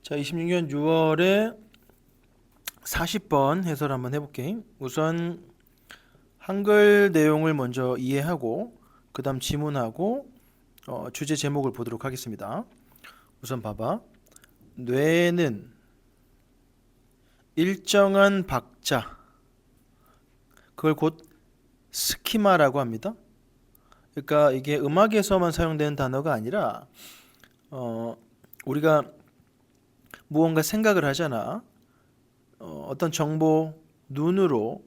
자, 26년 6월에 40번 해설 한번 해볼게. 우선 한글 내용을 먼저 이해하고 그 다음 지문하고 주제 제목을 보도록 하겠습니다. 우선 봐봐. 뇌는 일정한 박자, 그걸 곧 스키마라고 합니다. 그러니까 이게 음악에서만 사용되는 단어가 아니라 우리가 무언가 생각을 하잖아. 어떤 정보, 눈으로,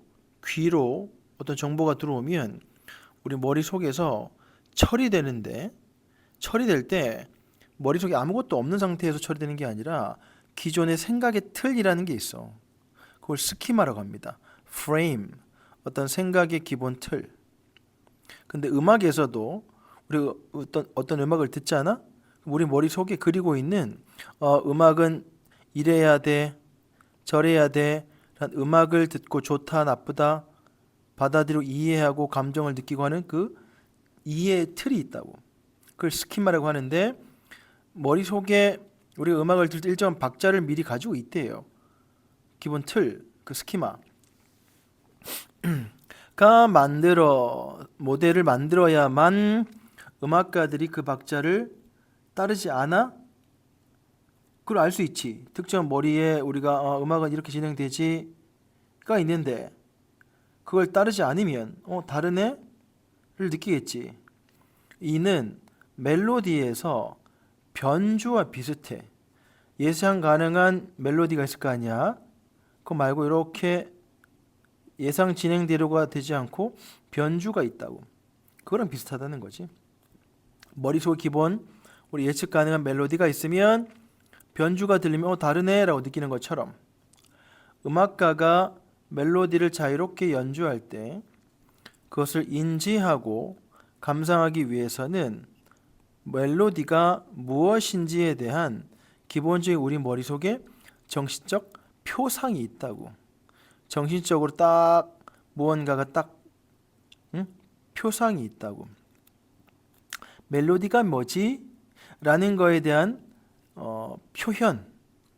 귀로 어떤 정보가 들어오면 우리 머릿속에서 처리되는데, 처리될 때 머릿속에 아무것도 없는 상태에서 처리되는 게 아니라 기존의 생각의 틀이라는 게 있어. 그걸 스키마라고 합니다. 프레임, 어떤 생각의 기본 틀. 근데 음악에서도 우리 어떤 음악을 듣잖아? 우리 머릿속에 그리고 있는 음악은 이래야 돼, 저래야 돼 라는 음악을 듣고 좋다, 나쁘다 받아들이고 이해하고 감정을 느끼고 하는 그 이해의 틀이 있다고. 그걸 스키마라고 하는데, 머릿속에 우리가 음악을 들을 때 일정한 박자를 미리 가지고 있대요. 기본 틀, 그 스키마 가 모델을 만들어야만 음악가들이 그 박자를 따르지 않아? 그걸 알 수 있지. 특정 머리에 우리가 음악은 이렇게 진행되지가 있는데 그걸 따르지 않으면 다른 애를 느끼겠지. 이는 멜로디에서 변주와 비슷해. 예상 가능한 멜로디가 있을 거 아니야. 그거 말고 이렇게 예상 진행대로가 되지 않고 변주가 있다고. 그거랑 비슷하다는 거지. 머릿속 기본 우리 예측 가능한 멜로디가 있으면 변주가 들리면 다르네 라고 느끼는 것처럼, 음악가가 멜로디를 자유롭게 연주할 때 그것을 인지하고 감상하기 위해서는 멜로디가 무엇인지에 대한 기본적인 우리 머릿속에 정신적 표상이 있다고. 정신적으로 딱 무언가가 딱 표상이 있다고. 멜로디가 뭐지? 라는 거에 대한 표현,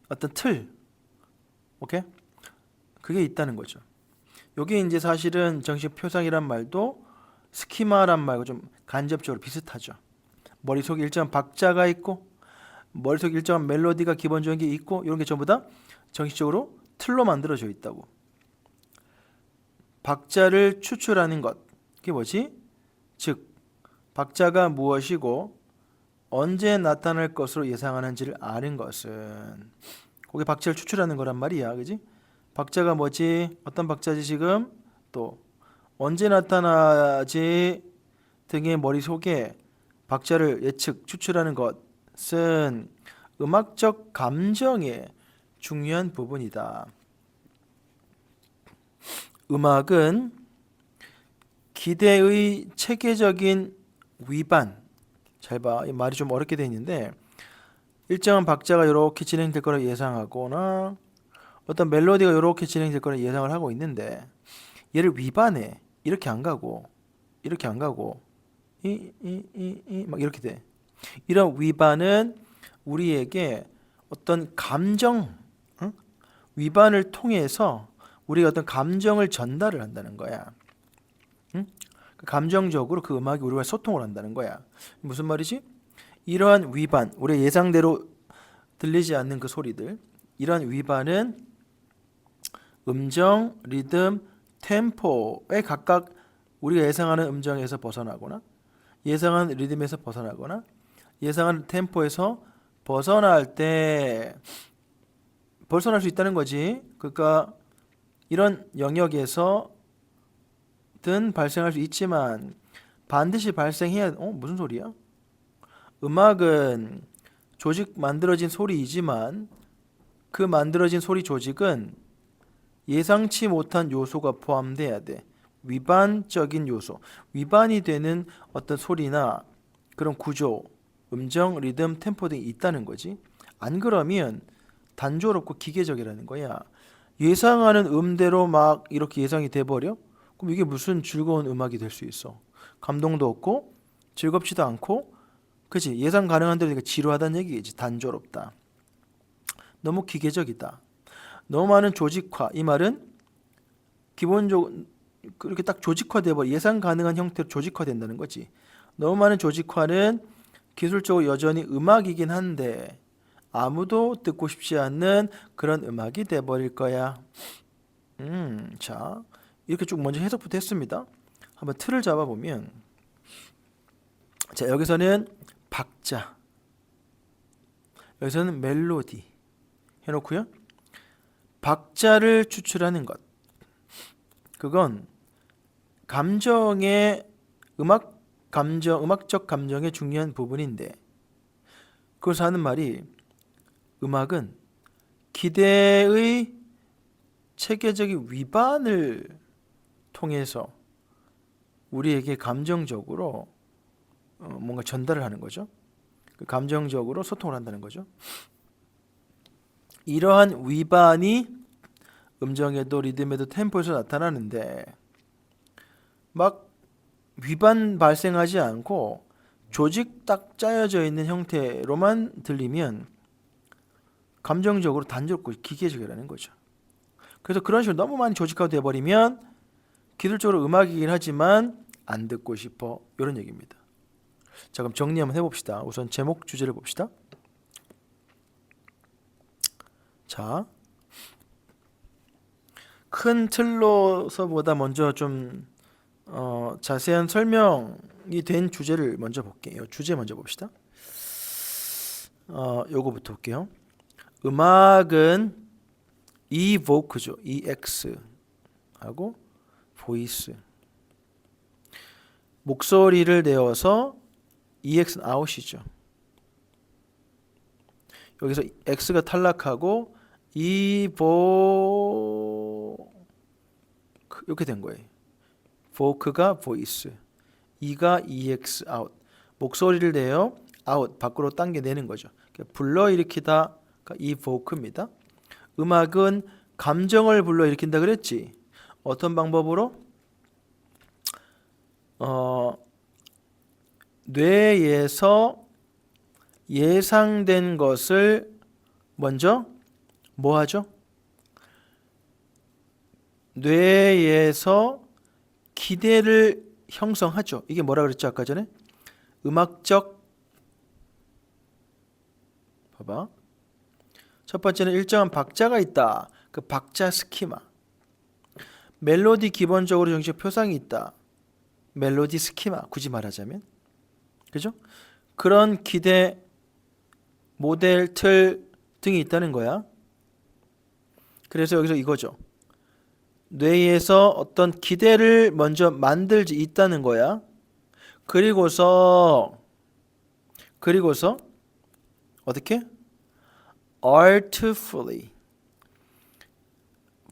어떤 틀, 오케이? 그게 있다는 거죠. 이게 이제 사실은 정식 표상이란 말도 스키마란 말과 좀 간접적으로 비슷하죠. 머릿속에 일정한 박자가 있고 머릿속에 일정한 멜로디가 기본적인 게 있고, 이런 게 전부 다 정식적으로 틀로 만들어져 있다고. 박자를 추출하는 것, 그게 뭐지? 즉, 박자가 무엇이고 언제 나타날 것으로 예상하는지를 아는 것은, 그게 박자를 추출하는 거란 말이야, 그지? 박자가 뭐지? 어떤 박자지 지금? 또 언제 나타나지? 등의 머릿속에 박자를 예측, 추출하는 것은 음악적 감정의 중요한 부분이다. 음악은 기대의 체계적인 위반, 잘 봐, 이 말이 좀 어렵게 돼 있는데, 일정한 박자가 이렇게 진행될 거라 예상하거나 어떤 멜로디가 이렇게 진행될 거라 예상을 하고 있는데, 얘를 위반해. 이렇게 안 가고 이렇게 안 가고 막 이렇게 돼. 이런 위반은 우리에게 어떤 감정, 응? 위반을 통해서 우리가 어떤 감정을 전달을 한다는 거야. 응? 감정적으로 그 음악이 우리와 소통을 한다는 거야. 무슨 말이지? 이러한 위반, 우리의 예상대로 들리지 않는 그 소리들, 이러한 위반은 음정, 리듬, 템포에 각각 우리가 예상하는 음정에서 벗어나거나 예상하는 리듬에서 벗어나거나 예상하는 템포에서 벗어날 때 벗어날 수 있다는 거지. 그러니까 이런 영역에서든 발생할 수 있지만 반드시 발생해야 무슨 소리야? 음악은 조직 만들어진 소리이지만 그 만들어진 소리 조직은 예상치 못한 요소가 포함돼야 돼. 위반적인 요소, 위반이 되는 어떤 소리나 그런 구조, 음정, 리듬, 템포 등이 있다는 거지. 안 그러면 단조롭고 기계적이라는 거야. 예상하는 음대로 막 이렇게 예상이 돼버려? 그럼 이게 무슨 즐거운 음악이 될 수 있어? 감동도 없고 즐겁지도 않고, 그치? 예상 가능한 대로 지루하다는 얘기겠지. 단조롭다. 너무 기계적이다. 너무 많은 조직화. 이 말은 기본적으로 그렇게 딱 조직화돼 버려 예상 가능한 형태로 조직화된다는 거지. 너무 많은 조직화는 기술적으로 여전히 음악이긴 한데 아무도 듣고 싶지 않는 그런 음악이 돼 버릴 거야. 자, 이렇게 쭉 먼저 해석부터 했습니다. 한번 틀을 잡아 보면 자, 여기서는 박자, 여기서는 멜로디 해놓고요. 박자를 추출하는 것. 그건 감정의 음악적 감정의 중요한 부분인데 그래서 하는 말이 음악은 기대의 체계적인 위반을 통해서 우리에게 감정적으로 뭔가 전달을 하는 거죠. 감정적으로 소통을 한다는 거죠. 이러한 위반이 음정에도 리듬에도 템포에서 나타나는데 막 위반 발생하지 않고 조직 딱 짜여져 있는 형태로만 들리면 감정적으로 단조롭고 기계적이라는 거죠. 그래서 그런 식으로 너무 많이 조직화되어 버리면 기술적으로 음악이긴 하지만 안 듣고 싶어 이런 얘기입니다. 자, 그럼 정리 한번 해봅시다. 우선 제목 주제를 봅시다. 자, 큰 틀로서보다 먼저 좀 자세한 설명이 된 주제를 먼저 볼게요. 주제 먼저 봅시다. 요거부터 볼게요. 음악은 evoke죠. ex 하고 voice 목소리를 내어서 ex는 out이죠. 여기서 x가 탈락하고 이렇게 된 거예요. voke가 voice, e가 ex out. 목소리를 내어 out 밖으로 당겨내는 거죠. 불러일으키다가 evoke입니다. 음악은 감정을 불러일으킨다 그랬지. 어떤 방법으로? 뇌에서 예상된 것을 먼저 뭐 하죠? 뇌에서 기대를 형성하죠. 이게 뭐라 그랬죠? 아까 전에? 음악적 봐봐. 첫 번째는 일정한 박자가 있다. 그 박자 스키마. 멜로디 기본적으로 정식 표상이 있다. 멜로디 스키마. 굳이 말하자면. 그죠? 그런 기대, 모델, 틀 등이 있다는 거야. 그래서 여기서 이거죠. 뇌에서 어떤 기대를 먼저 만들지 있다는 거야. 그리고서 어떻게? artfully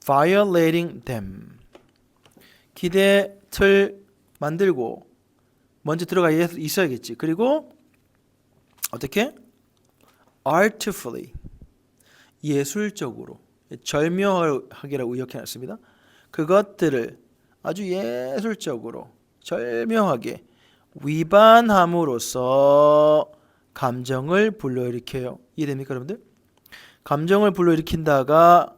violating them. 기대 틀 만들고 먼저 들어가 있어야겠지. 그리고 어떻게? artfully 예술적으로 절묘하게라고 의역해놨습니다. 그것들을 아주 예술적으로 절묘하게 위반함으로써 감정을 불러일으켜요. 이해됩니까 여러분들? 감정을 불러일으킨다가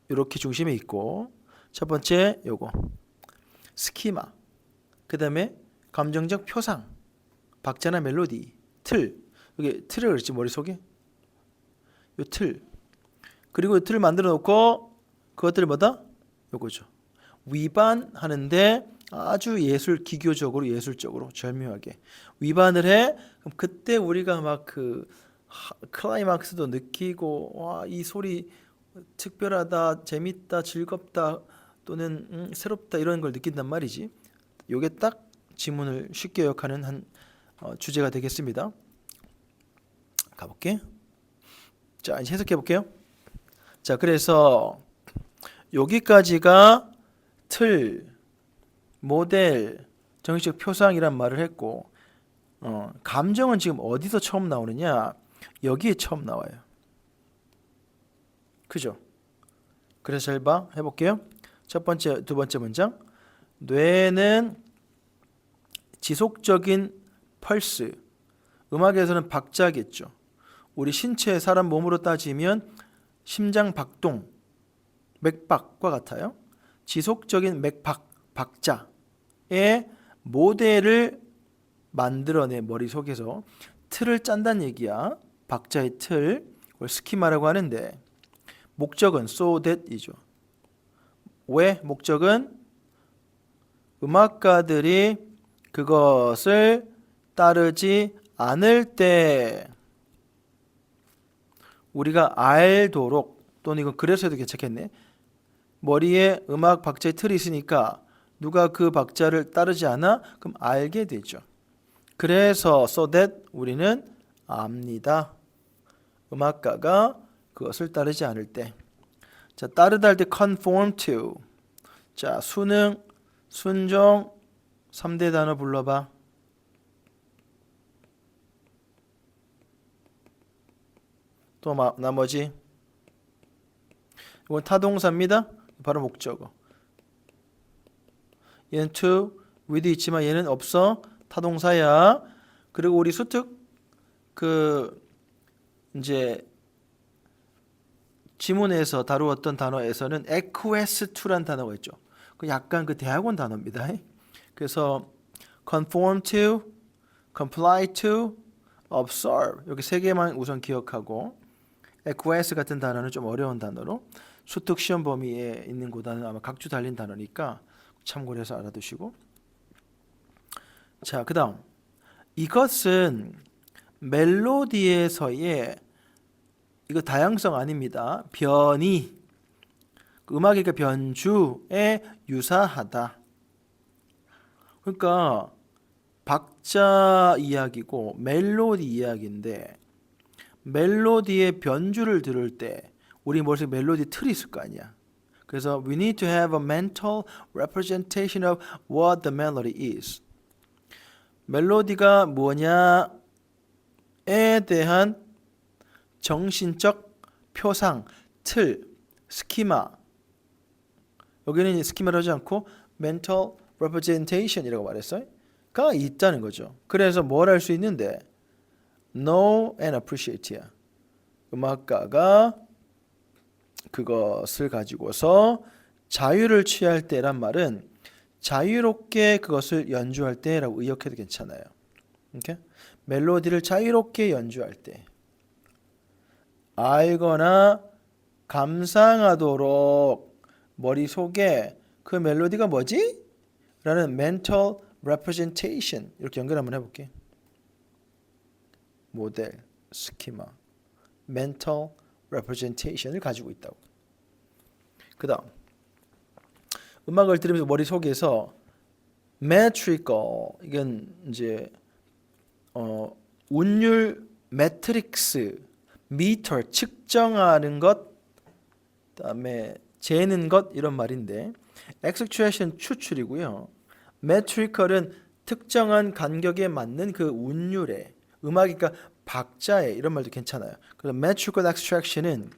이렇게 중심에 있고 첫 번째 요거 스키마 그 다음에 감정적 표상 박자나 멜로디 틀 이게 틀을 그랬지 머릿속에 요 틀 그리고 이 틀을 만들어 놓고 그것들을 뭐다? 요거죠. 위반하는데 아주 기교적으로 예술적으로 절묘하게 위반을 해. 그럼 그때 우리가 막 그 클라이막스도 느끼고 와, 이 소리 특별하다, 재밌다, 즐겁다 또는 새롭다 이런 걸 느낀단 말이지. 요게 딱 지문을 쉽게 요약하는 한 주제가 되겠습니다. 가볼게. 자, 이제 해석해 볼게요. 자, 그래서 여기까지가 틀, 모델, 정식적 표상이란 말을 했고 감정은 지금 어디서 처음 나오느냐? 여기에 처음 나와요. 그죠? 그래서 잘 봐. 해볼게요. 첫 번째, 두 번째 문장. 뇌는 지속적인 펄스. 음악에서는 박자겠죠. 우리 신체 사람 몸으로 따지면 심장 박동, 맥박과 같아요. 지속적인 맥박, 박자의 모델을 만들어내 머릿속에서 틀을 짠다는 얘기야. 박자의 틀, 그걸 스키마라고 하는데 목적은 so that이죠. 왜? 목적은 음악가들이 그것을 따르지 않을 때 우리가 알도록, 또는 이건 그래서 해도 괜찮겠네. 머리에 음악 박자의 틀이 있으니까 누가 그 박자를 따르지 않아? 그럼 알게 되죠. 그래서 so that 우리는 압니다. 음악가가 그것을 따르지 않을 때. 자, 따르다 할 때 conform to. 자, 수능, 순종 3대 단어 불러봐. 또 나머지. 이건 타동사입니다. 바로 목적어. 얘는 to, with 있지만 얘는 없어. 타동사야. 그리고 우리 수특 이제 지문에서 다루었던 단어에서는 acquiesce to란 단어가 있죠. 그 약간 그 대학원 단어입니다. 그래서 conform to, comply to, observe 이렇게 세 개만 우선 기억하고, acquiesce 같은 단어는 좀 어려운 단어로 수특 시험 범위에 있는 곳은 아마 각주 달린 단어니까 참고를 해서 알아두시고. 자, 그 다음 이것은 멜로디에서의 이거 다양성 아닙니다. 변이, 음악이니까 변주에 유사하다. 그러니까 박자 이야기고 멜로디 이야기인데, 멜로디의 변주를 들을 때 우리 머릿속에 멜로디 틀이 있을 거 아니야. 그래서 we need to have a mental representation of what the melody is. 멜로디가 뭐냐에 대한 정신적 표상, 틀, 스키마. 여기는 스키마를 하지 않고 mental representation이라고 말했어요. 가 있다는 거죠. 그래서 뭘 할 수 있는데 know and appreciate야. 음악가가 그것을 가지고서 자유를 취할 때란 말은 자유롭게 그것을 연주할 때라고 의역해도 괜찮아요. 오케이? 멜로디를 자유롭게 연주할 때, 알거나 감상하도록 머릿속에 그 멜로디가 뭐지? 라는 mental representation, 이렇게 연결 한번 해볼게. 모델, 스키마, mental representation을 가지고 있다고. 그 다음 음악을 들으면서 머릿속에서 metrical, 이건 이제 운율, 매트릭스, 미터, 측정하는 것, 그다음에 재는 것, 이런 말인데 extraction 추출이고요. metrical은 특정한 간격에 맞는 그 운율에, 음악이니까 박자에, 이런 말도 괜찮아요. 그래서 metrical extraction은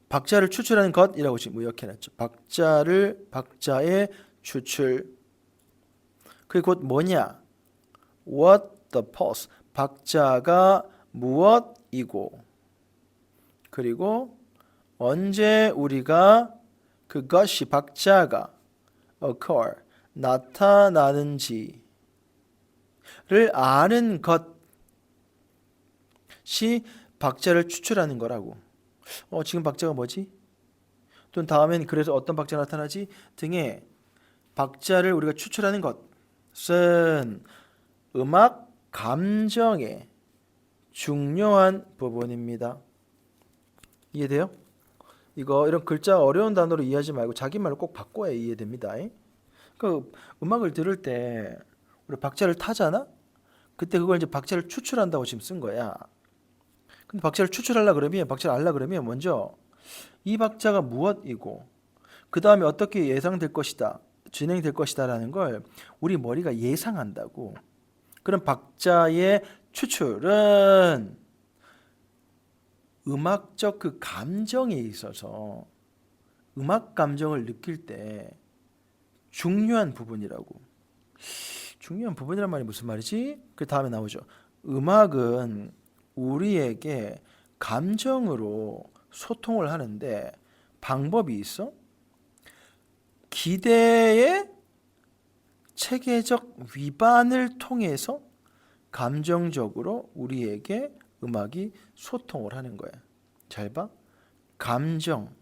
박자를 추출하는 것이라고 지금 의역해놨죠. 박자의 추출. 그게 곧 뭐냐? What the pulse. 박자가 무엇이고, 그리고 언제 우리가 그것이, 박자가 occur, 나타나는지를 아는 것이 박자를 추출하는 거라고. 지금 박자가 뭐지? 또는 다음엔 그래서 어떤 박자가 나타나지? 등의 박자를 우리가 추출하는 것은 음악 감정의 중요한 부분입니다. 이해돼요? 이런 글자 어려운 단어로 이해하지 말고 자기 말로 꼭 바꿔야 이해됩니다. 그 음악을 들을 때 우리 박자를 타잖아? 그때 그걸 이제 박자를 추출한다고 지금 쓴 거야. 근데 박자를 추출하려 그러면, 박자를 알려 그러면 먼저 이 박자가 무엇이고 그 다음에 어떻게 예상될 것이다, 진행될 것이다 라는 걸 우리 머리가 예상한다고. 그럼 박자의 추출은 음악적 그 감정에 있어서 음악 감정을 느낄 때 중요한 부분이라고. 중요한 부분이란 말이 무슨 말이지? 그 다음에 나오죠. 음악은 우리에게 감정으로 소통을 하는데 방법이 있어? 기대의 체계적 위반을 통해서 감정적으로 우리에게 음악이 소통을 하는 거야. 잘 봐. 감정적으로.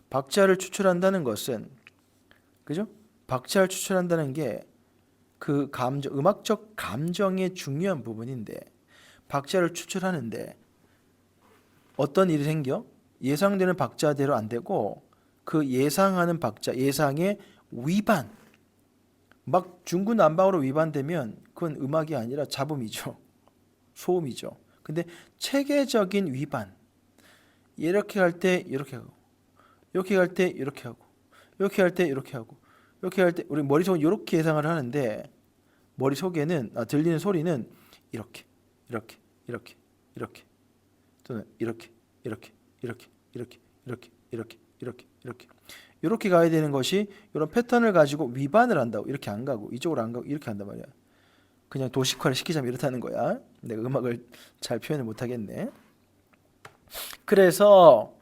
박자를 추출한다는 것은, 그죠? 박자를 추출한다는 게 그 감정, 음악적 감정의 중요한 부분인데, 박자를 추출하는데 어떤 일이 생겨? 예상되는 박자대로 안 되고 그 예상하는 박자, 예상의 위반, 막 중구난방으로 위반되면 그건 음악이 아니라 잡음이죠. 소음이죠. 근데 체계적인 위반, 이렇게 할 때 이렇게 하고, 이렇게 할 때 이렇게 하고, 이렇게 할 때 이렇게 하고, 이렇게 할 때 우리 머릿속은 이렇게 예상을 하는데 머릿속에는 들리는 소리는 이렇게, 이렇게, 이렇게, 이렇게, 또는 이렇게, 이렇게, 이렇게, 이렇게, 이렇게, 이렇게, 이렇게, 이렇게, 이렇게 가야 되는 것이 이런 패턴을 가지고 위반을 한다고. 이렇게 안 가고 이쪽으로 안 가고 이렇게 한단 말이야. 그냥 도식화를 시키자면 이렇다는 거야. 내가 음악을 잘 표현을 못하겠네. 그래서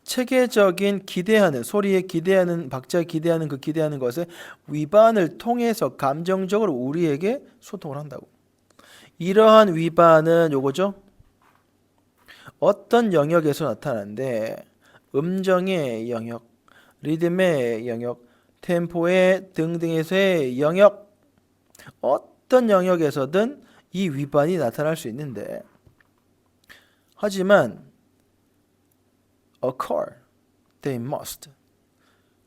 체계적인 기대하는, 소리에 기대하는, 박자에 기대하는 그 기대하는 것에 위반을 통해서 감정적으로 우리에게 소통을 한다고. 이러한 위반은 요거죠. 어떤 영역에서 나타나는데 음정의 영역, 리듬의 영역, 템포의 등등에서의 영역, 어떤 영역에서든 이 위반이 나타날 수 있는데, 하지만 occur, they must.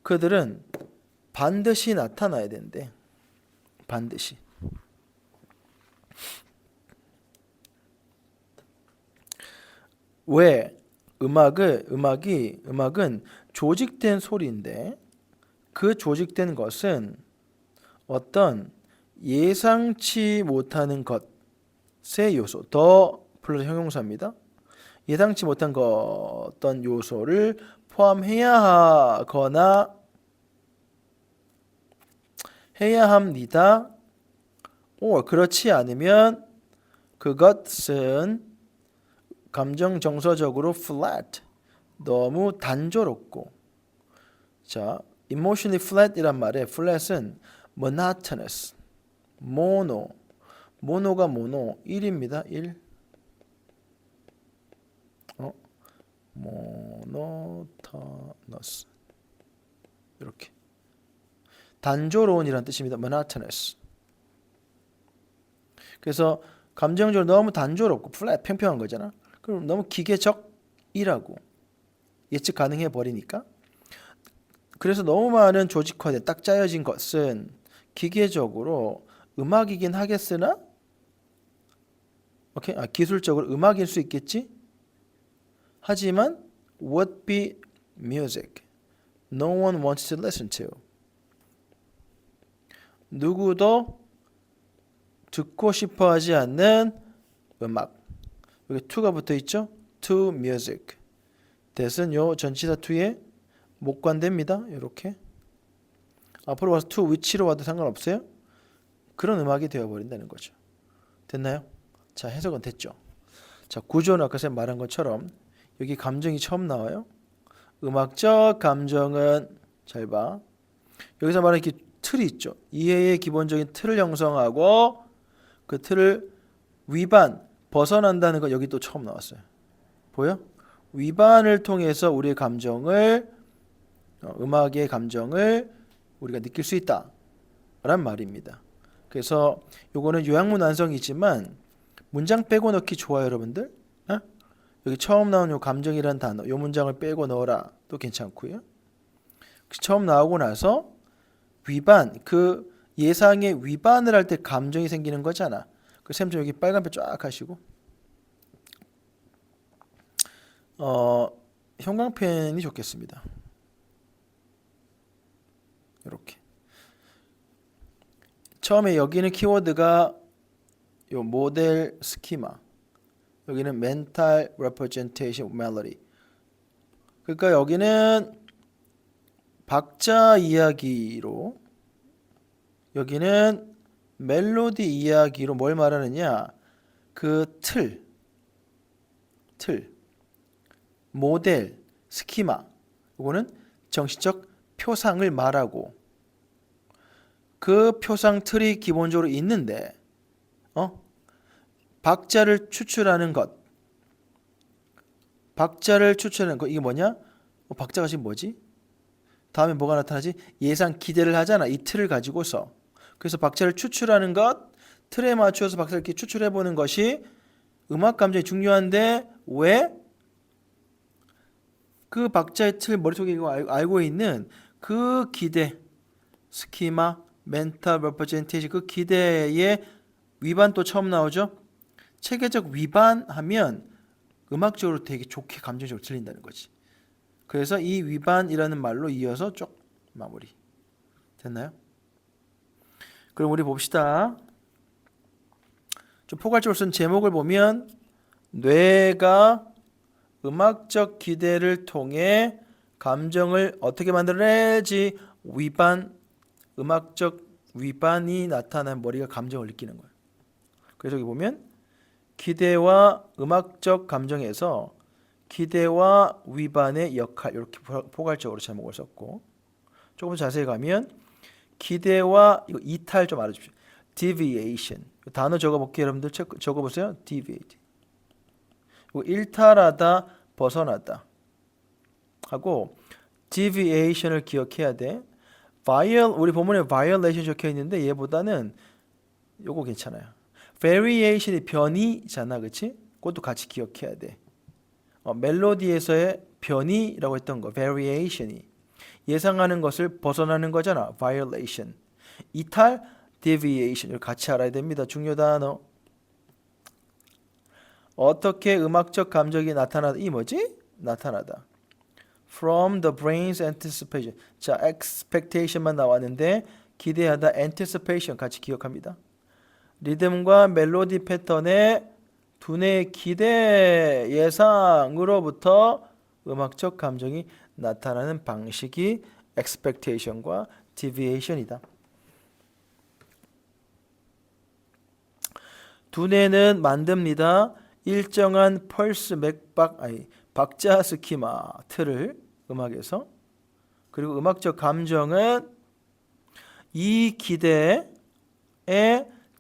그들은 반드시 나타나야 된대. 반드시. 왜? 음악은 조직된 소리인데 그 조직된 것은 어떤 예상치 못하는 것의 요소, 더 플러스 형용사입니다. 예상치 못한 어떤 요소를 포함해야 하거나 해야 합니다. 그렇지 않으면 그것은 감정 정서적으로 flat, 너무 단조롭고. 자, emotionally flat이란 말에 flat은 monotonous, 모노가 모노 1입니다. 1. monotonous. 이렇게. 단조로운이란 뜻입니다. monotonous. 그래서 감정적으로 너무 단조롭고 flat, 평평한 거잖아. 그럼 너무 기계적이라고 예측 가능해 버리니까. 그래서 너무 많은 조직화된 딱 짜여진 것은 기계적으로 음악이긴 하겠으나, 오케이? 기술적으로 음악일 수 있겠지? 하지만 would be music no one wants to listen to. 누구도 듣고 싶어 하지 않는 음악. 여기 to가 붙어 있죠? to music. that은 요 전치사 to에 목관됩니다. 이렇게. 앞으로 와서 to which로 와도 상관없어요. 그런 음악이 되어버린다는 거죠. 됐나요? 자, 해석은 됐죠. 자, 구조는 아까 제가 말한 것처럼 여기 감정이 처음 나와요. 음악적 감정은, 잘 봐, 여기서 말하는 이렇게 틀이 있죠. 이해의 기본적인 틀을 형성하고 그 틀을 벗어난다는 거 여기 또 처음 나왔어요. 보여? 위반을 통해서 우리의 감정을, 음악의 감정을 우리가 느낄 수 있다 란 말입니다. 그래서 요거는 요약문 완성이지만 문장 빼고 넣기 좋아요, 여러분들. 여기 처음 나온 요 감정이란 단어, 요 문장을 빼고 넣어라 도 괜찮고요. 처음 나오고 나서 위반, 그 예상의 위반을 할 때 감정이 생기는 거잖아. 그 쌤 좀 여기 빨간펜 쫙 하시고, 형광펜이 좋겠습니다. 이렇게. 처음에 여기는 키워드가 요 모델 스키마, 여기는 mental representation melody. 그러니까 여기는 박자 이야기로, 여기는 멜로디 이야기로 뭘 말하느냐? 그 모델, 스키마, 이거는 정신적 표상을 말하고 그 표상 틀이 기본적으로 있는데 박자를 추출하는 것 이게 뭐냐? 박자가 지금 뭐지? 다음에 뭐가 나타나지? 예상 기대를 하잖아. 이 틀을 가지고서. 그래서 박자를 추출하는 것, 틀에 맞추어서 박자를 이렇게 추출해 보는 것이 음악 감정이 중요한데 왜? 그 박자의 틀 머릿속에 알고 있는 그 기대, 스키마, 멘탈 레프레젠테이션, 그 기대의 위반 또 처음 나오죠. 체계적 위반하면 음악적으로 되게 좋게 감정적으로 들린다는 거지. 그래서 이 위반이라는 말로 이어서 쭉 마무리 됐나요? 그럼 우리 봅시다. 좀 포괄적으로 쓴 제목을 보면 뇌가 음악적 기대를 통해 감정을 어떻게 만들어내지? 음악적 위반이 나타나면 머리가 감정을 느끼는 거예요. 그래서 여기 보면 기대와 음악적 감정에서 기대와 위반의 역할, 이렇게 포괄적으로 제목을 썼고, 조금 자세히 가면 기대와 이거 이탈 좀 알아주십시오. deviation 단어 적어볼게요. 여러분들 적어보세요. deviate 일탈하다, 벗어나다 하고 deviation을 기억해야 돼. 우리 본문에 violation 적혀 있는데 얘보다는 요거 괜찮아요. variation이 변이잖아, 그렇지? 그것도 같이 기억해야 돼. 멜로디에서의 변이라고 했던 거, variation이 예상하는 것을 벗어나는 거잖아, violation. 이탈, deviation을 같이 알아야 됩니다. 중요 단어. 어떻게 음악적 감정이 나타나다? 이 뭐지? 나타나다. From the brain's anticipation. 자, expectation만 나왔는데 기대하다, anticipation 같이 기억합니다. 리듬과 멜로디 패턴의 두뇌의 기대, 예상으로부터 음악적 감정이 나타나는 방식이 expectation과 deviation이다. 두뇌는 만듭니다. 일정한 펄스 박자 스키마 틀을 음악에서. 그리고 음악적 감정은 이 기대의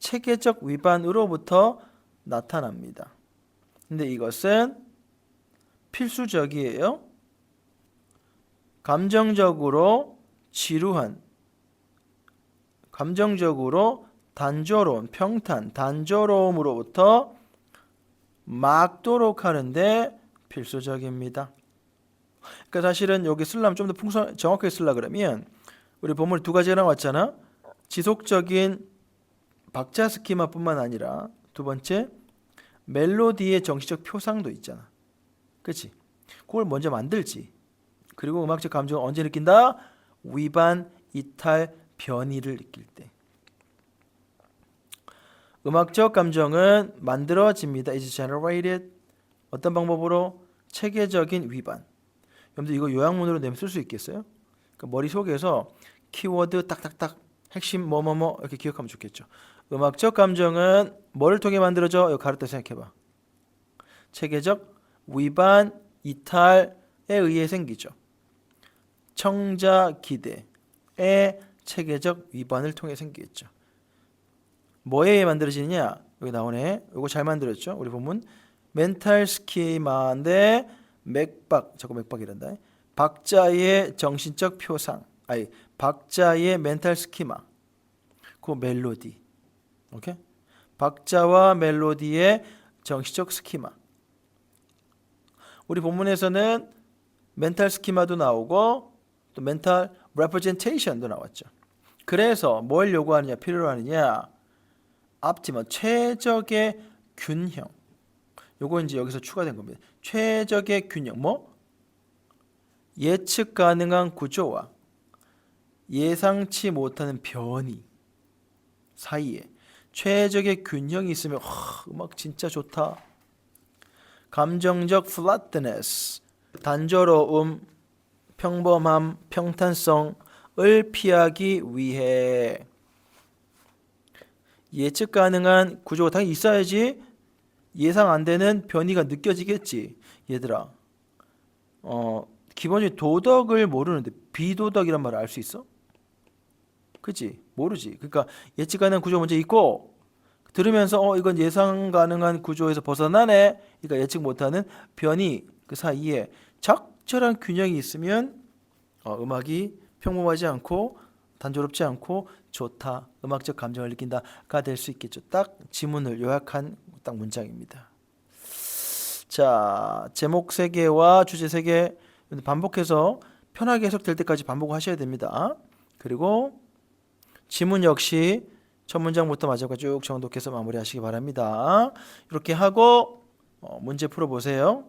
체계적 위반으로부터 나타납니다. 근데 이것은 필수적이에요. 감정적으로 지루한, 감정적으로 단조로운, 평탄, 단조로움으로부터 막도록 하는데 필수적입니다. 그러니까 사실은 여기 쓰려면 좀 더 정확하게 쓰려 그러면 우리 본문에 두 가지가 나왔잖아. 지속적인 박자 스키마뿐만 아니라 두 번째 멜로디의 정신적 표상도 있잖아. 그렇지? 그걸 먼저 만들지. 그리고 음악적 감정을 언제 느낀다? 위반, 이탈, 변이를 느낄 때. 음악적 감정은 만들어집니다. is generated. 어떤 방법으로? 체계적인 위반. 여러분들 이거 요약문으로 내면 쓸 수 있겠어요? 그러니까 머릿속에서 키워드 딱딱딱 핵심 뭐뭐뭐 이렇게 기억하면 좋겠죠. 음악적 감정은 뭐를 통해 만들어져? 이거 가르쳐 생각해봐. 체계적 위반, 이탈에 의해 생기죠. 청자 기대의 체계적 위반을 통해 생기겠죠. 뭐에 의해 만들어지느냐? 여기 나오네. 이거 잘 만들었죠? 우리 본문 멘탈 스키마인데 맥박이란다. 박자의 정신적 표상, 박자의 멘탈 스키마, 그 멜로디, 오케이? 박자와 멜로디의 정신적 스키마. 우리 본문에서는 멘탈 스키마도 나오고 또 멘탈 레프레젠테이션도 나왔죠. 그래서 뭘 요구하느냐, 필요로 하느냐? optimal, 최적의 균형. 요거 이제 여기서 추가된 겁니다. 최적의 균형, 예측 가능한 구조와 예상치 못하는 변이 사이에 최적의 균형이 있으면 음악 진짜 좋다. 감정적 flatness, 단조로움, 평범함, 평탄성을 피하기 위해 예측 가능한 구조가 당연히 있어야지. 예상 안 되는 변이가 느껴지겠지. 얘들아. 기본적인 도덕을 모르는데 비도덕이란 말을 알 수 있어? 그치? 모르지. 그러니까 예측 가능한 구조 문제 있고 들으면서 이건 예상 가능한 구조에서 벗어나네. 그러니까 예측 못하는 변이 그 사이에 적절한 균형이 있으면 음악이 평범하지 않고 단조롭지 않고 좋다. 음악적 감정을 느낀다가 될 수 있겠죠. 딱 지문을 요약한 딱 문장입니다. 자, 제목 3개와 주제 3개 반복해서 편하게 해석될 때까지 반복하셔야 됩니다. 그리고 지문 역시 첫 문장부터 마지막까지 쭉 정독해서 마무리하시기 바랍니다. 이렇게 하고 문제 풀어보세요.